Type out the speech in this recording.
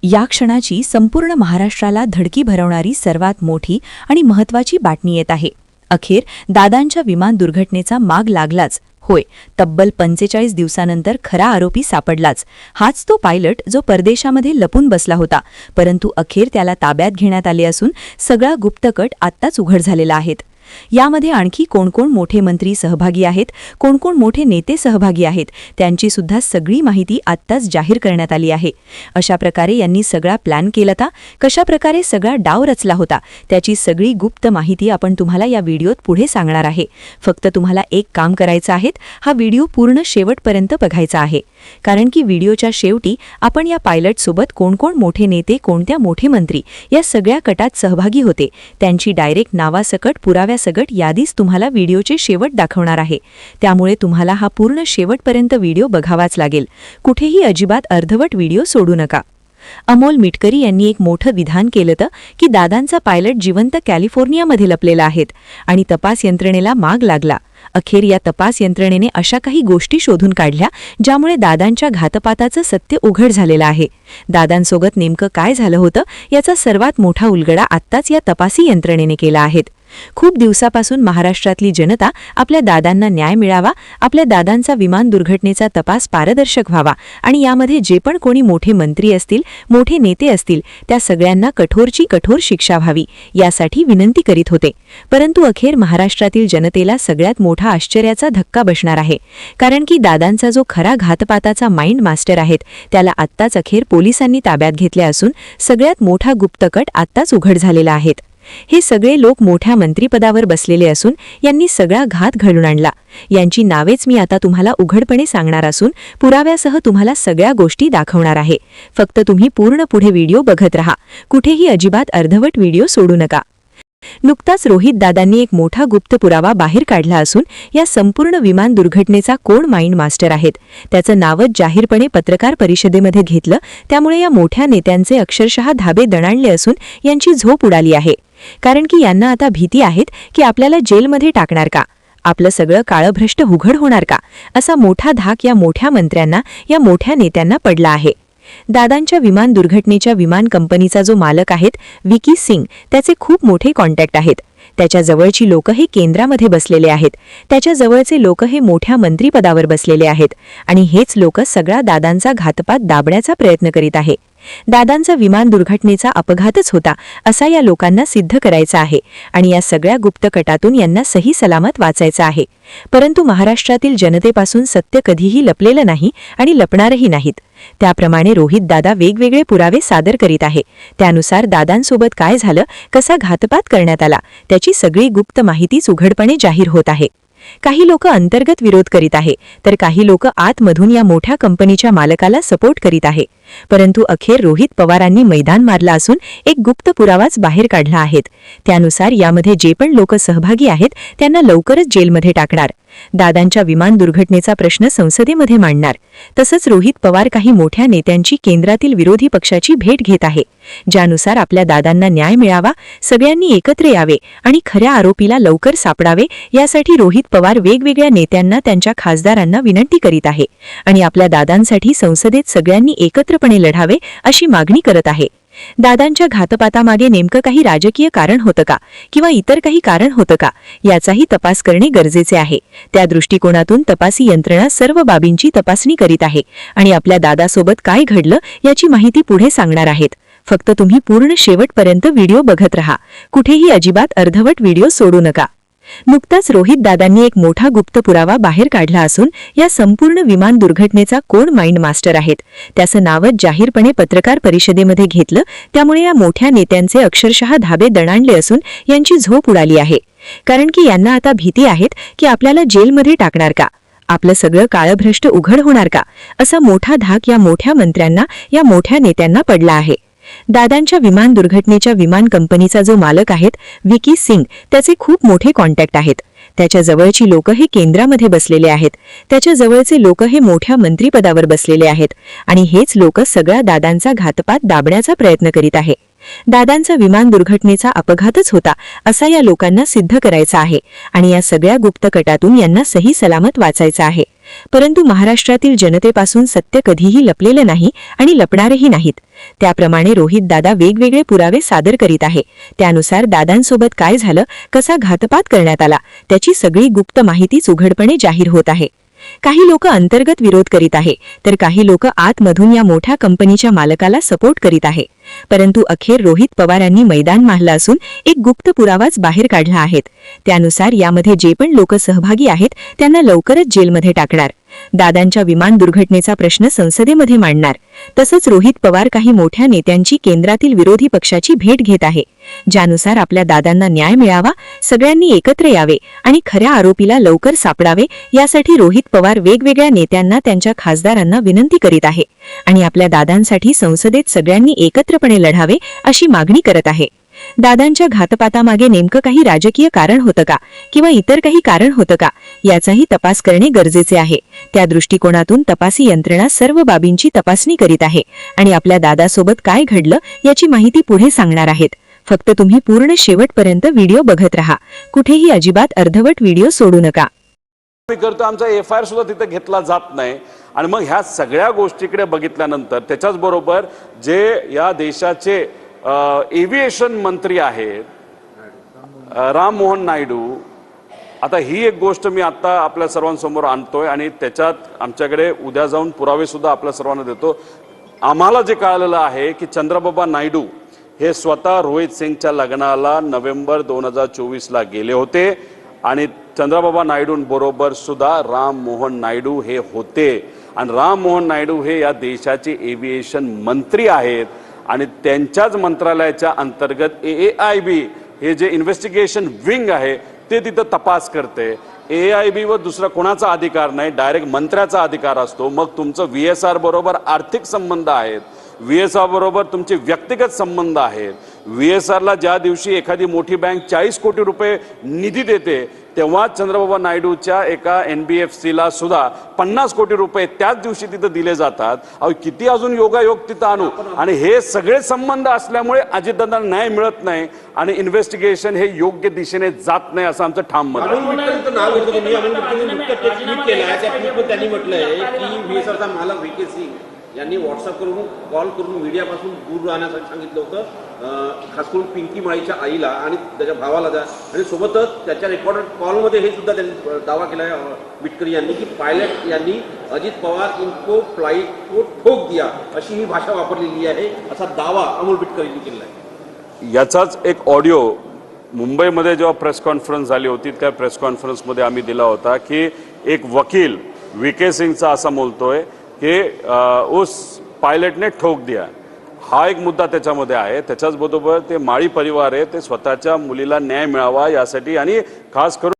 या क्षणाची संपूर्ण महाराष्ट्राला धडकी भरवणारी सर्वात मोठी आणि महत्त्वाची बातमी येत आहे। अखेर दादांच्या विमान दुर्घटनेचा माग लागलाच। होय, तब्बल 45 दिवसानंतर खरा आरोपी सापडलाच। हाच तो पायलट जो परदेशामध्ये लपून बसला होता, परंतु अखेर त्याला ताब्यात घेण्यात आले असून सगळा गुप्तकट आत्ताच उघड झालेला आहे। यामध्ये आणखी कोण मोठे मंत्री सहभागी आहेत, कोण मोठे नेते सहभागी आहेत, त्यांची सुद्धा सगळी माहिती आत्ताच जाहीर करण्यात आली आहे। अशा प्रकारे यांनी सगळा प्लॅन केला होता, कशा प्रकारे सगळा डाव रचला होता, त्याची सगळी गुप्त माहिती आपण तुम्हाला या व्हिडिओत पुढे सांगणार आहे। फक्त तुम्हाला एक काम करायचं आहे, हा व्हिडिओ पूर्ण शेवटपर्यंत बघायचा आहे, कारण की व्हिडिओच्या शेवटी आपण या पायलट सोबत कोण मोठे नेते, कोणत्या मोठे मंत्री या सगळ्या कटात सहभागी होते, त्यांची डायरेक्ट नावासकट पुराव्यासकट यादीच तुम्हाला व्हिडिओचे शेवट दाखवणार आहे। त्यामुळे तुम्हाला हा पूर्ण शेवटपर्यंत व्हिडिओ बघावाच लागेल। कुठेही अजिबात अर्धवट व्हिडिओ सोडू नका। अमोल मिटकरी यांनी एक मोठं विधान केलं होतं की दादांचा पायलट जिवंत कॅलिफोर्नियामध्ये लपलेला आहे आणि तपास यंत्रणेला माग लागला। अखेर या तपास यंत्रणेने अशा काही गोष्टी शोधून काढल्या ज्यामुळे दादांच्या घातपाताचं सत्य उघड झालेलं आहे। दादांसोबत नेमकं काय झालं होतं याचा सर्वात मोठा उलगडा आत्ताच या तपासी यंत्रणेने केला आहे। खूप दिवसापासून महाराष्ट्रातली जनता आपल्या दादांना न्याय मिळावा, आपल्या दादांचा विमान दुर्घटनेचा तपास पारदर्शक व्हावा आणि यामध्ये जे पण कोणी मोठे मंत्री असतील, मोठे नेते असतील, त्या सगळ्यांना कठोरची कठोर शिक्षा व्हावी यासाठी विनंती करीत होते। परंतु अखेर महाराष्ट्रातील जनतेला सगळ्यात मोठा आश्चर्याचा धक्का बसणार आहे, कारण की दादांचा जो खरा घातपाताचा माइंड मास्टर आहे त्याला आत्ताच अखेर पोलिसांनी ताब्यात घेतले असून सगळ्यात मोठा गुप्तकट आत्ताच उघड झालेला आहे। हे सगळे लोक मोठ्या मंत्रिपदावर बसलेले असून यांनी सगळा घात घडून आणला। यांची नावेच मी आता तुम्हाला उघडपणे सांगणार असून पुराव्यासह तुम्हाला सगळ्या गोष्टी दाखवणार आहे। फक्त तुम्ही पूर्ण पुढे व्हिडिओ बघत रहा, कुठेही अजिबात अर्धवट व्हिडिओ सोडू नका। नुकताच रोहित दादांनी एक मोठा गुप्त पुरावा बाहेर काढला असून या संपूर्ण विमान दुर्घटनेचा कोण माइंड मास्टर आहेत त्याचं नावच जाहीरपणे पत्रकार परिषदेमध्ये घेतलं। त्यामुळे या मोठ्या नेत्यांचे अक्षरशः धाबे दणाणले असून यांची झोप उडाली आहे, कारण की यांना आता भीती आहे की आपल्याला जेलमध्ये टाकणार का, आपलं सगळं काळभ्रष्ट उघड होणार का, असा मोठा धाक या मोठ्या मंत्र्यांना, या मोठ्या नेत्यांना पडला आहे। दादांच्या विमान दुर्घटनेच्या विमान कंपनीचा जो मालक आहेत विकी सिंग, त्याचे खूप मोठे कॉन्टॅक्ट आहेत। त्याच्या जवळची लोक हे केंद्रामध्ये बसलेले आहेत, त्याच्या जवळचे लोक हे मोठ्या मंत्रिपदावर बसलेले आहेत आणि हेच लोक सगळा दादांचा घातपात दाबण्याचा प्रयत्न करीत आहे। दादांचा विमान दुर्घटनेचा अपघातच होता असा या लोकांना सिद्ध करायचा आहे आणि या सगळ्या गुप्तकटातून यांना सही सलामत वाचायचं आहे। परंतु महाराष्ट्रातील जनतेपासून सत्य कधीही लपलेलं नाही आणि लपणारही नाहीत। त्याप्रमाणे रोहित दादा वेगवेगळे पुरावे सादर करीत आहे। त्यानुसार दादांसोबत काय झालं, कसा घातपात करण्यात आला, त्याची सगळी गुप्त माहितीच उघडपणे जाहीर होत आहे। काही लोक अंतर्गत विरोध करीत आहे, तर काही लोक आतमधून या मोठ्या कंपनीच्या मालकाला सपोर्ट करीत आहे। परंतु अखेर रोहित पवारांनी मैदान मारला असून एक गुप्त पुरावाच बाहेर काढला आहे। त्यानुसार यामध्ये जे पण लोक सहभागी आहेत त्यांना लवकरच जेलमध्ये टाकणार, दादांच्या विमान दुर्घटनेचा प्रश्न संसदेमध्ये मांडणार। तसंच रोहित पवार काही मोठ्या नेत्यांची केंद्रातील विरोधी पक्षाची भेट घेत आहे, ज्यानुसार आपल्या दादांना न्याय मिळावा, सगळ्यांनी एकत्र यावे आणि खऱ्या आरोपीला लवकर सापडावे यासाठी रोहित पवार वेगवेगळ्या नेत्यांना, त्यांच्या खासदारांना विनंती करीत आहे आणि आपल्या दादांसाठी संसदेत सगळ्यांनी एकत्रपणे लढावे अशी मागणी करत आहे। दादांच्या घातपातामागे नेमकं काही राजकीय कारण होतं का किंवा इतर काही कारण होतं का याचाही तपास करणे गरजेचे आहे। त्या दृष्टिकोनातून तपासी यंत्रणा सर्व बाबींची तपासणी करीत आहे आणि आपल्या दादासोबत काय घडलं याची माहिती पुढे सांगणार आहेत। फक्त तुम्ही पूर्ण शेवटपर्यंत व्हिडिओ बघत रहा, कुठेही अजिबात अर्धवट व्हिडिओ सोडू नका। नुकताच रोहित दादांनी एक मोठा गुप्त पुरावा बाहेर काढला असून या संपूर्ण विमान दुर्घटनेचा कोण माइंड मास्टर आहेत त्याचं नावच जाहीरपणे पत्रकार परिषदेमध्ये घेतलं। त्यामुळे या मोठ्या नेत्यांचे अक्षरशः धाबे दणाणले असून यांची झोप उडाली आहे, कारण की यांना आता भीती आहे की आपल्याला जेलमध्ये टाकणार का, आपलं सगळं काळभ्रष्ट उघड होणार का, असा मोठा धाक या मोठ्या मंत्र्यांना, या मोठ्या नेत्यांना पडला आहे। दादांच्या विमान दुर्घटनेच्या विमान कंपनीचा जो मालक आहे विकी सिंग, त्याचे खूप मोठे कॉन्टॅक्ट आहेत। त्याच्या जवळची लोक हे केंद्रामध्ये बसलेले आहेत, त्याच्या जवळचे लोक हे मोठ्या मंत्रिपदावर बसलेले आहेत आणि हेच लोक सगळा दादांचा घातपात दाबण्याचा प्रयत्न करीत आहे। दादांचा विमान दुर्घटनेचा अपघातच होता असा या लोकांना सिद्ध करायचा आहे आणि या सगळ्या गुप्तकटातून यांना सही सलामत वाचायचा आहे। परंतु महाराष्ट्रातील जनतेपासून सत्य कधीही लपलेलं नाही आणि लपणारही नाहीत. त्याप्रमाणे रोहित दादा वेगवेगळे पुरावे सादर करीत आहे. त्यानुसार दादांसोबत काय झालं, कसा घातपात करण्यात आला, त्याची सगळी गुप्त माहितीच उघडपणे जाहीर होत आहे. काही लोक अंतर्गत विरोध करीत आहे, तर काही लोक आतमधून या मोठ्या कंपनीच्या मालकाला सपोर्ट करीत आहे. परंतु अखेर रोहित पवारांनी मैदान मारलं असून एक गुप्त पुरावाच बाहेर काढला आहे. त्यानुसार यामध्ये जे पण लोक सहभागी आहेत त्यांना लवकरच जेलमध्ये टाकणार. दादांच्या विमान दुर्घटनेचा प्रश्न संसदेमध्ये मांडणार. तसंच रोहित पवार काही मोठ्या नेत्यांची केंद्रातील विरोधी पक्षाची भेट घेत आहे, ज्यानुसार आपल्या दादांना न्याय मिळावा, सगळ्यांनी एकत्र यावे आणि खऱ्या आरोपीला लवकर सापडावे यासाठी रोहित पवार वेगवेगळ्या नेत्यांना, त्यांच्या खासदारांना विनंती करीत आहे आणि आपल्या दादांसाठी संसदेत सगळ्यांनी एकत्रपणे लढावे अशी मागणी करत आहे. दादांच्या घातपातामागे नेमकं काही राजकीय कारण होतं का किंवा इतर काही कारण होतं का याचाही तपास करणे गरजेचे आहे. त्या दृष्टिकोनातून तपासी यंत्रणा सर्व बाबींची तपासणी करीत आहे आणि आपल्या दादासोबत काय घडलं याची माहिती पुढे सांगणार आहेत. फक्त तुम्ही पूर्ण शेवटपर्यंत व्हिडिओ बघत राहा. कुठेही अजिबात अर्धवट व्हिडिओ सोडू नका. करतो आमचा एफआयआर सुद्धा तिथे घेतला जात नाही. आणि मग ह्या सगळ्या गोष्टीकडे बघितल्यानंतर त्याच्याच बरोबर जे या देशाचे एव्हिएशन मंत्री आहेत राम मोहन नायडू, आता ही एक गोष्ट मी आता आपल्या सर्वांसमोर आणतोय आणि त्याच्यात आमच्याकडे उद्या जाऊन पुरावे सुद्धा आपल्या सर्वांना देतो. आम्हाला जे कळालेलं आहे की चंद्रबाबा नायडू हे स्वतः रोहित सिंगच्या लग्नाला नोव्हेंबर 2024ला गेले होते आणि चंद्रबाबा नायडूंबरोबर सुद्धा राम मोहन नायडू हे होते आणि राम मोहन नायडू हे या देशाचे एव्हिएशन मंत्री आहेत आणि त्यांच्याच मंत्रालयाच्या अंतर्गत AAIB हे जे इन्व्हेस्टिगेशन विंग आहे ते तिथं तपास करते. AAIB वर दुसरा कोणाचा अधिकार नाही, डायरेक्ट मंत्र्याचा अधिकार असतो. मग तुमचं VSR बरोबर आर्थिक संबंध आहेत, VSR बरोबर तुमचे व्यक्तिगत संबंध आहेत. VSRला ज्या दिवशी एखादी मोठी बँक 40 कोटी रुपये निधी देते तेव्हा चंद्रबाबा नायडूच्या एका NBFCला सुद्धा 50 कोटी रुपये त्याच दिवशी तिथं दिले जातात. अहो किती अजून योगायोग तिथं आणू. आणि हे सगळे संबंध असल्यामुळे अजितदादांना न्याय मिळत नाही आणि इन्व्हेस्टिगेशन हे योग्य दिशेने जात नाही असं आमचं ठाम मत आहे. त्यांनी म्हटलंय की VSRचा मालक VK सिंग यांनी व्हॉट्सअप करून कॉल करून मीडियापासून दूर राहण्यासाठी सांगितलं होतं, खास करून पिंकी माळीच्या आईला आणि त्याच्या भावाला आणि सोबतच त्याच्या रेकॉर्डेड कॉलमध्ये हे सुद्धा त्यांनी दावा केला आहे मिटकरी यांनी की पायलट यांनी अजित पवार इनको फ्लाईट को ठोक दिया अशी ही भाषा वापरलेली आहे असा दावा अमोल मिटकरींनी केला आहे. याचाच एक ऑडिओ मुंबईमध्ये जेव्हा प्रेस कॉन्फरन्स झाली होती त्या प्रेस कॉन्फरन्समध्ये आम्ही दिला होता की एक वकील VK सिंगचा असा बोलतोय कि उस पायलट ने ठोक दिया. हा एक मुद्दा त्याच्यामध्ये आहे. त्याच्याच बरोबर ते माळी परिवार आहे ते स्वतःच्या मुलीला न्याय मिळावा यासाठी आणि खास करून